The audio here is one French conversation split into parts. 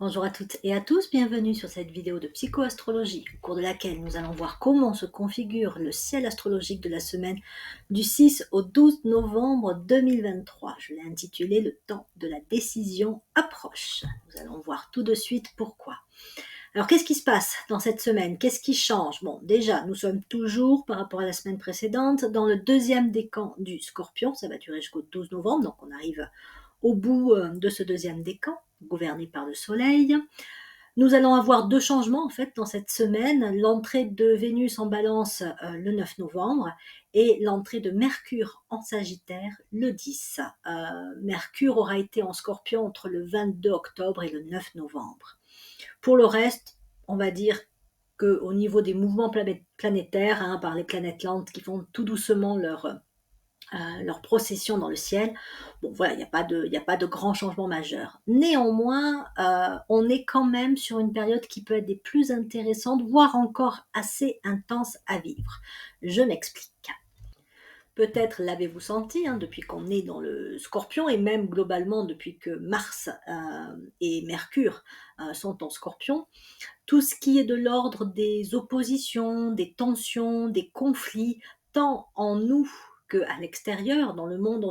Bonjour à toutes et à tous, bienvenue sur cette vidéo de psychoastrologie, au cours de laquelle nous allons voir comment se configure le ciel astrologique de la semaine du 6 au 12 novembre 2023. Je l'ai intitulé "Le temps de la décision approche". Nous allons voir tout de suite pourquoi. Alors, qu'est-ce qui se passe dans cette semaine? Qu'est-ce qui change? Bon, déjà, nous sommes toujours, par rapport à la semaine précédente, dans le deuxième décan du Scorpion. Ça va durer jusqu'au 12 novembre, donc on arrive au bout de ce deuxième décan, gouverné par le Soleil. Nous allons avoir deux changements en fait dans cette semaine, l'entrée de Vénus en Balance le 9 novembre et l'entrée de Mercure en Sagittaire le 10. Mercure aura été en Scorpion entre le 22 octobre et le 9 novembre. Pour le reste, on va dire qu'au niveau des mouvements planétaires, par les planètes lentes qui font tout doucement leur procession dans le ciel, bon voilà, il n'y a pas de grands changements majeurs. Néanmoins, on est quand même sur une période qui peut être des plus intéressantes, voire encore assez intense à vivre. Je m'explique. Peut-être l'avez-vous senti depuis qu'on est dans le Scorpion et même globalement depuis que Mars et Mercure sont en Scorpion. Tout ce qui est de l'ordre des oppositions, des tensions, des conflits, tant en nous qu'à l'extérieur, dans le monde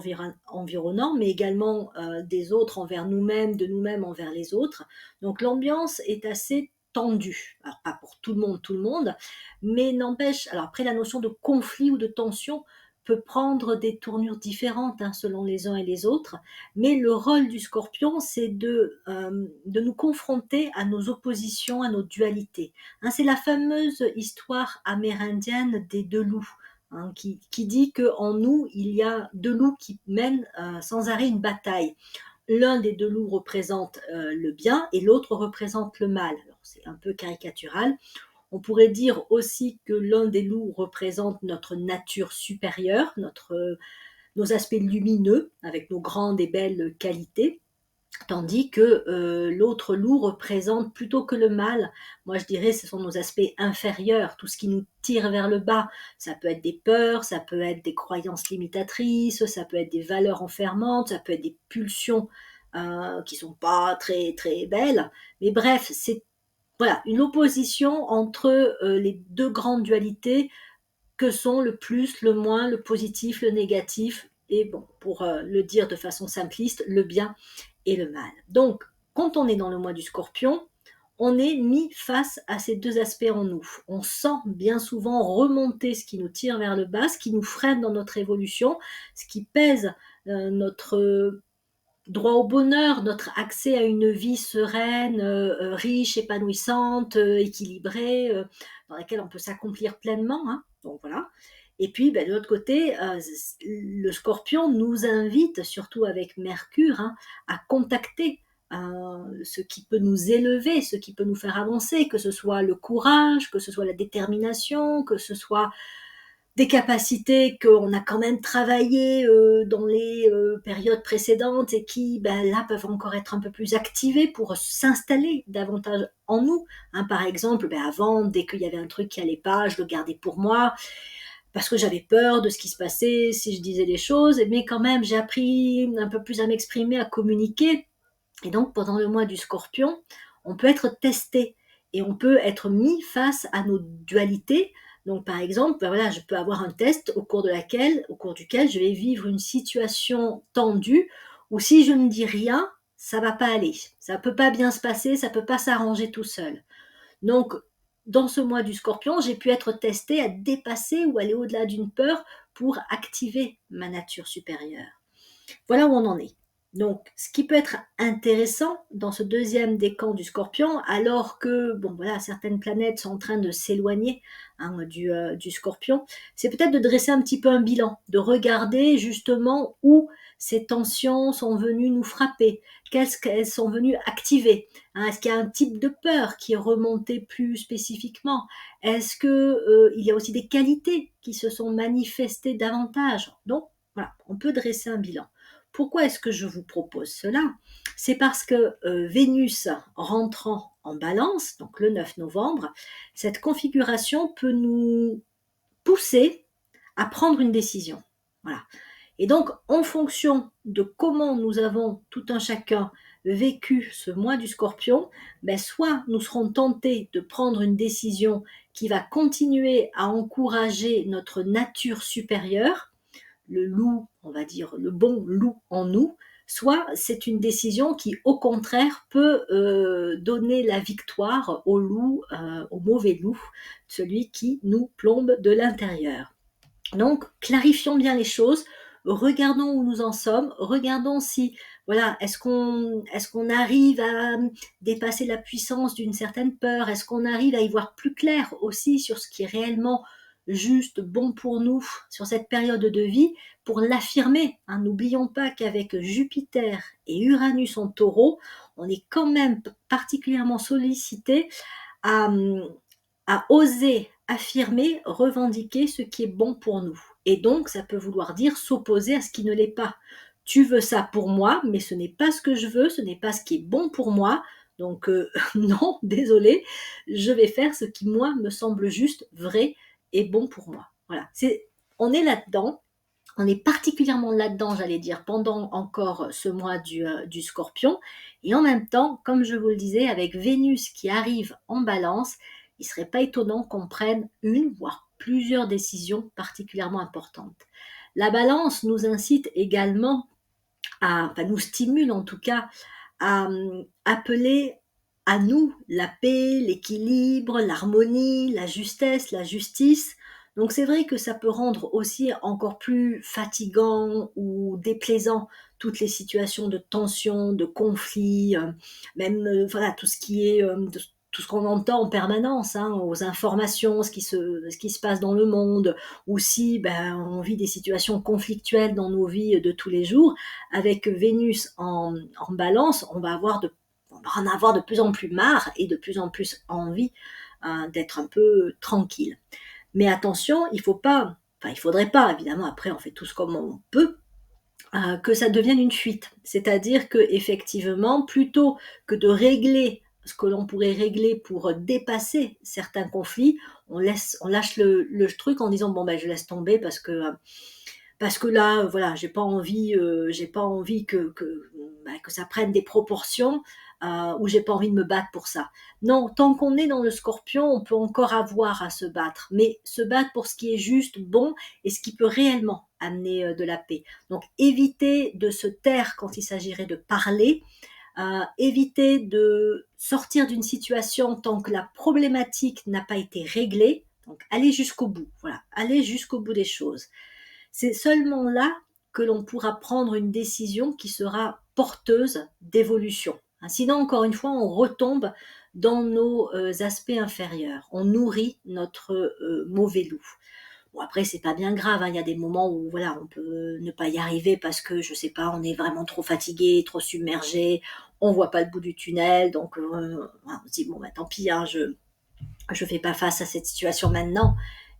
environnant, mais également des autres envers nous-mêmes, de nous-mêmes envers les autres. Donc l'ambiance est assez tendue. Alors pas pour tout le monde, mais n'empêche, alors après la notion de conflit ou de tension peut prendre des tournures différentes selon les uns et les autres, mais le rôle du Scorpion, c'est de nous confronter à nos oppositions, à nos dualités. C'est la fameuse histoire amérindienne des deux loups, qui dit qu'en nous, il y a deux loups qui mènent sans arrêt une bataille. L'un des deux loups représente le bien et l'autre représente le mal. Alors, c'est un peu caricatural. On pourrait dire aussi que l'un des loups représente notre nature supérieure, nos aspects lumineux, avec nos grandes et belles qualités, tandis que l'autre loup représente plutôt que le mal. Moi, je dirais ce sont nos aspects inférieurs, tout ce qui nous tire vers le bas. Ça peut être des peurs, ça peut être des croyances limitatrices, ça peut être des valeurs enfermantes, ça peut être des pulsions qui sont pas très très belles. Mais bref, c'est voilà, une opposition entre les deux grandes dualités que sont le plus, le moins, le positif, le négatif, et bon, pour le dire de façon simpliste, le bien et le mal. Donc, quand on est dans le mois du Scorpion, on est mis face à ces deux aspects en nous. On sent bien souvent remonter ce qui nous tire vers le bas, ce qui nous freine dans notre évolution, ce qui pèse notre droit au bonheur, notre accès à une vie sereine, riche, épanouissante, équilibrée, dans laquelle on peut s'accomplir pleinement. Donc voilà. Et puis, de l'autre côté, le Scorpion nous invite, surtout avec Mercure, à contacter ce qui peut nous élever, ce qui peut nous faire avancer, que ce soit le courage, que ce soit la détermination, que ce soit des capacités qu'on a quand même travaillées dans les périodes précédentes et qui, là, peuvent encore être un peu plus activées pour s'installer davantage en nous. Par exemple, avant, dès qu'il y avait un truc qui allait pas, je le gardais pour moi parce que j'avais peur de ce qui se passait si je disais les choses, mais quand même, j'ai appris un peu plus à m'exprimer, à communiquer. Et donc, pendant le mois du Scorpion, on peut être testé et on peut être mis face à nos dualités. Donc, par exemple, voilà, je peux avoir un test au cours duquel je vais vivre une situation tendue où si je ne dis rien, ça va pas aller. Ça peut pas bien se passer, ça peut pas s'arranger tout seul. Donc, dans ce mois du Scorpion, j'ai pu être testée à dépasser ou aller au-delà d'une peur pour activer ma nature supérieure. Voilà où on en est. Donc, ce qui peut être intéressant dans ce deuxième décan du Scorpion, alors que certaines planètes sont en train de s'éloigner du Scorpion, c'est peut-être de dresser un petit peu un bilan, de regarder justement où ces tensions sont venues nous frapper, qu'est-ce qu'elles sont venues activer. Est-ce qu'il y a un type de peur qui est remonté plus spécifiquement? Est-ce qu'il y a aussi des qualités qui se sont manifestées davantage? Donc, voilà, on peut dresser un bilan. Pourquoi est-ce que je vous propose cela? C'est parce que Vénus rentrant en Balance, donc le 9 novembre, cette configuration peut nous pousser à prendre une décision. Voilà. Et donc, en fonction de comment nous avons tout un chacun vécu ce mois du Scorpion, ben soit nous serons tentés de prendre une décision qui va continuer à encourager notre nature supérieure, le loup, on va dire le bon loup en nous, soit c'est une décision qui, au contraire, peut donner la victoire au loup, au mauvais loup, celui qui nous plombe de l'intérieur. Donc, clarifions bien les choses, regardons où nous en sommes, regardons si, voilà, est-ce qu'on arrive à dépasser la puissance d'une certaine peur, est-ce qu'on arrive à y voir plus clair aussi sur ce qui est réellement juste, bon pour nous, sur cette période de vie, pour l'affirmer. Hein. N'oublions pas qu'avec Jupiter et Uranus en taureau, on est quand même particulièrement sollicité à, à oser affirmer, revendiquer ce qui est bon pour nous. Et donc, ça peut vouloir dire s'opposer à ce qui ne l'est pas. Tu veux ça pour moi, mais ce n'est pas ce que je veux, ce n'est pas ce qui est bon pour moi. Donc, non, désolé, je vais faire ce qui, moi, me semble juste, vrai et bon pour moi. Voilà, on est là-dedans. On est particulièrement là-dedans, j'allais dire, pendant encore ce mois du Scorpion. Et en même temps, comme je vous le disais, avec Vénus qui arrive en Balance, il ne serait pas étonnant qu'on prenne une, voire plusieurs décisions particulièrement importantes. La Balance nous incite également enfin nous stimule en tout cas à appeler à nous la paix, l'équilibre, l'harmonie, la justesse, la justice. Donc c'est vrai que ça peut rendre aussi encore plus fatigant ou déplaisant toutes les situations de tension, de conflit, même voilà tout ce qui est tout ce qu'on entend en permanence, hein, aux informations, ce qui se passe dans le monde, ou si on vit des situations conflictuelles dans nos vies de tous les jours. Avec Vénus en Balance, on va en avoir de plus en plus marre et de plus en plus envie d'être un peu tranquille. Mais attention, il faudrait pas, évidemment, après on fait tous comme on peut, que ça devienne une fuite. C'est-à-dire que effectivement, plutôt que de régler ce que l'on pourrait régler pour dépasser certains conflits, on lâche le truc en disant bon je laisse tomber parce que là, voilà, j'ai pas envie que ça prenne des proportions ou j'ai pas envie de me battre pour ça. Non, tant qu'on est dans le Scorpion, on peut encore avoir à se battre, mais se battre pour ce qui est juste, bon et ce qui peut réellement amener de la paix. Donc, éviter de se taire quand il s'agirait de parler, éviter de sortir d'une situation tant que la problématique n'a pas été réglée. Donc, aller jusqu'au bout. Voilà, aller jusqu'au bout des choses. C'est seulement là que l'on pourra prendre une décision qui sera porteuse d'évolution. Sinon, encore une fois, on retombe dans nos aspects inférieurs. On nourrit notre mauvais loup. Bon, après, c'est pas bien grave. Il y a des moments où voilà, on peut ne pas y arriver parce que, je sais pas, on est vraiment trop fatigué, trop submergé, on voit pas le bout du tunnel. Donc, on se dit, bon, tant pis, je fais pas face à cette situation maintenant.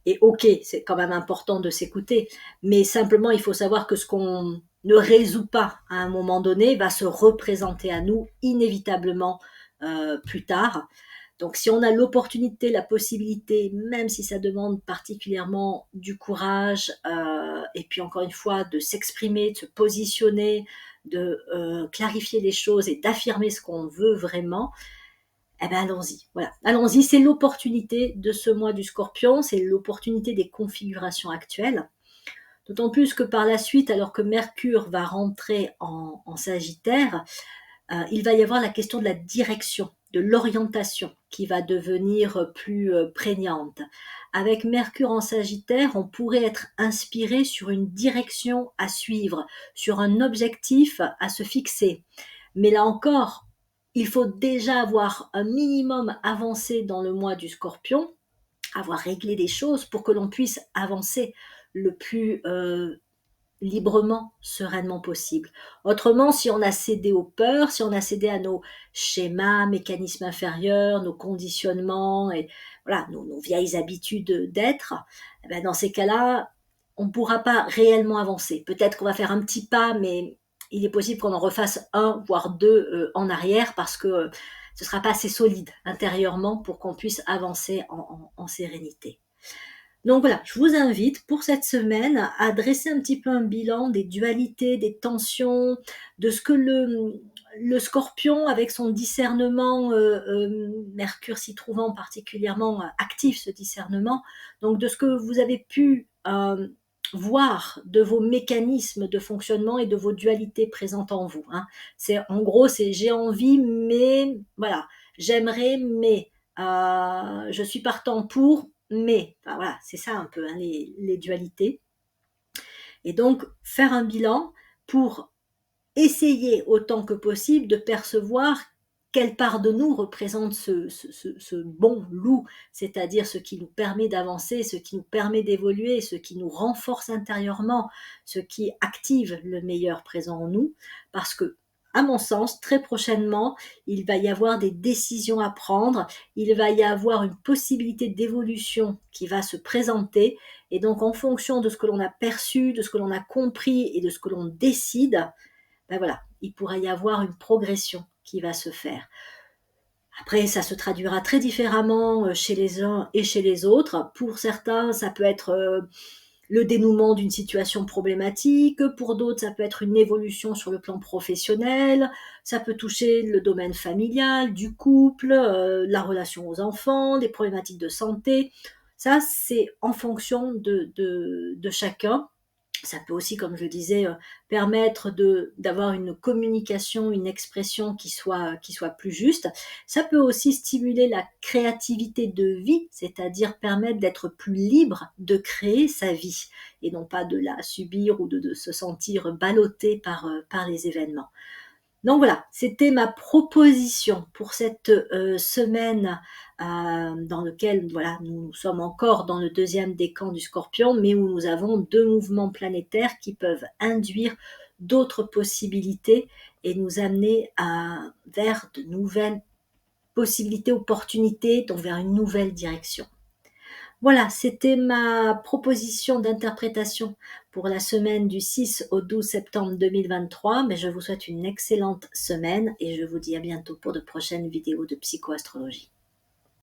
Et ok, c'est quand même important de s'écouter, mais simplement il faut savoir que ce qu'on ne résout pas à un moment donné va se représenter à nous inévitablement plus tard. Donc si on a l'opportunité, la possibilité, même si ça demande particulièrement du courage, et puis encore une fois de s'exprimer, de se positionner, de clarifier les choses et d'affirmer ce qu'on veut vraiment, eh bien, allons-y. Voilà, allons-y. C'est l'opportunité de ce mois du Scorpion, c'est l'opportunité des configurations actuelles. D'autant plus que par la suite, alors que Mercure va rentrer en Sagittaire, il va y avoir la question de la direction, de l'orientation qui va devenir plus prégnante. Avec Mercure en Sagittaire, on pourrait être inspiré sur une direction à suivre, sur un objectif à se fixer. Mais là encore, il faut déjà avoir un minimum avancé dans le mois du Scorpion, avoir réglé des choses pour que l'on puisse avancer le plus librement, sereinement possible. Autrement, si on a cédé aux peurs, si on a cédé à nos schémas, mécanismes inférieurs, nos conditionnements et voilà, nos vieilles habitudes d'être, dans ces cas-là, on ne pourra pas réellement avancer. Peut-être qu'on va faire un petit pas, mais il est possible qu'on en refasse un, voire deux en arrière parce que ce ne sera pas assez solide intérieurement pour qu'on puisse avancer en sérénité. Donc voilà, je vous invite pour cette semaine à dresser un petit peu un bilan des dualités, des tensions, de ce que le Scorpion, avec son discernement, Mercure s'y trouvant particulièrement actif, ce discernement, donc de ce que vous avez pu voir de vos mécanismes de fonctionnement et de vos dualités présentes en vous. Hein. En gros, c'est j'ai envie, mais voilà, j'aimerais, mais je suis partant pour, mais enfin, voilà, c'est ça un peu hein, les dualités. Et donc faire un bilan pour essayer autant que possible de percevoir quelle part de nous représente ce bon loup, c'est-à-dire ce qui nous permet d'avancer, ce qui nous permet d'évoluer, ce qui nous renforce intérieurement, ce qui active le meilleur présent en nous, parce que, à mon sens, très prochainement, il va y avoir des décisions à prendre, il va y avoir une possibilité d'évolution qui va se présenter, et donc en fonction de ce que l'on a perçu, de ce que l'on a compris et de ce que l'on décide, ben voilà, il pourra y avoir une progression qui va se faire. Après, ça se traduira très différemment chez les uns et chez les autres. Pour certains, ça peut être le dénouement d'une situation problématique. Pour d'autres, ça peut être une évolution sur le plan professionnel. Ça peut toucher le domaine familial, du couple, la relation aux enfants, des problématiques de santé. Ça, c'est en fonction de chacun. Ça peut aussi, comme je le disais, permettre d'avoir une communication, une expression qui soit plus juste. Ça peut aussi stimuler la créativité de vie, c'est-à-dire permettre d'être plus libre de créer sa vie et non pas de la subir ou de se sentir ballotté par les événements. Donc voilà, c'était ma proposition pour cette semaine dans lequel voilà, nous sommes encore dans le deuxième décan du Scorpion, mais où nous avons deux mouvements planétaires qui peuvent induire d'autres possibilités et nous amener vers de nouvelles possibilités, opportunités, donc vers une nouvelle direction. Voilà, c'était ma proposition d'interprétation pour la semaine du 6 au 12 septembre 2023, mais je vous souhaite une excellente semaine et je vous dis à bientôt pour de prochaines vidéos de psychoastrologie.